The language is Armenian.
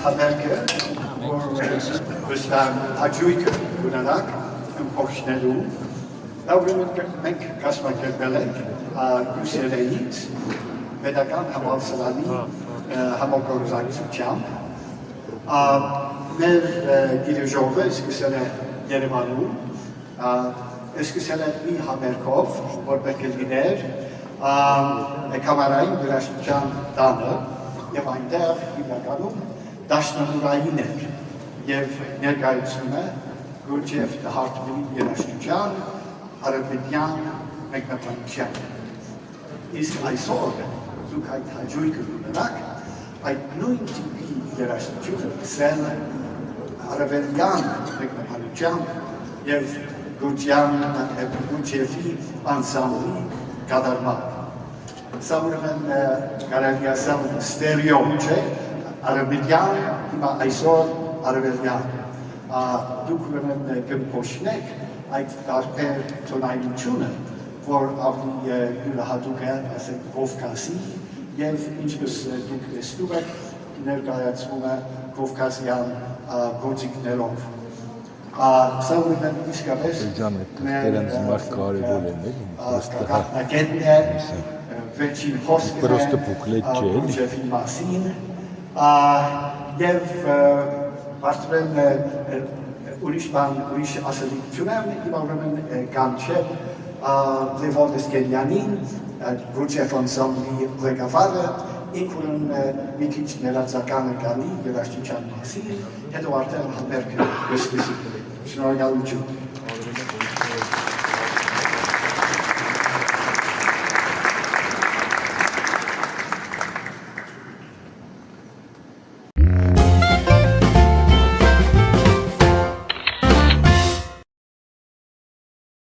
համերգը, որ վստահ հաջույքը ունենակ ըմպորշներում, դա ուրեմն մենք կազմակերպել ենք ուսերենից պետական համալսարանի համագործակցությամբ մեր գիրաժողովը սկսել է Երևանում, սկսել է մի համերգով, որ պետք է լիներ կամարային երաժշտության տանը և այնտեղ հիմնականում դաշնամուրային էր և ներկայացնում է Գուրջև Հարտմունի երաժշտության, արևմտյան մեկնաբանության։ Իսկ այսօր դուք այդ հաջույքը ունենաք, այդ նույն տիպի երաժշտությունը սկսել արևելյան մեկնաբանությամբ և Գուրջևի անսամբլի կատարման։ Սա ուրեմն կարելի ասել ստերեո չէ, արևելյան, հիմա այսօր արևելյան։ Դուք ուրեմն կմփոշնեք այդ տարբեր տոնայնությունը, որ ավելի յուրահատուկ է, ասենք Կովկասի, և ինչպես դուք տեսնում եք, ներկայացվում է կովկասյան գործիքներով։ Սա ուրեմն իսկապես մեր կաղտնագետն է, վերջին հոսքն է Գուրջևի մասին, և բարձրեն ուրիշ ասելիքություն եմ, հիմա ուրեմն կանչեմ Լևոն Էսկենյանին, Գուրջև անսամբլի ղեկավարը, ինք ուրեմն մի քիչ ներածականը կանի երաժշտության մասին, հետո արդեն համերգը կսկսի։ Շնորհակալություն։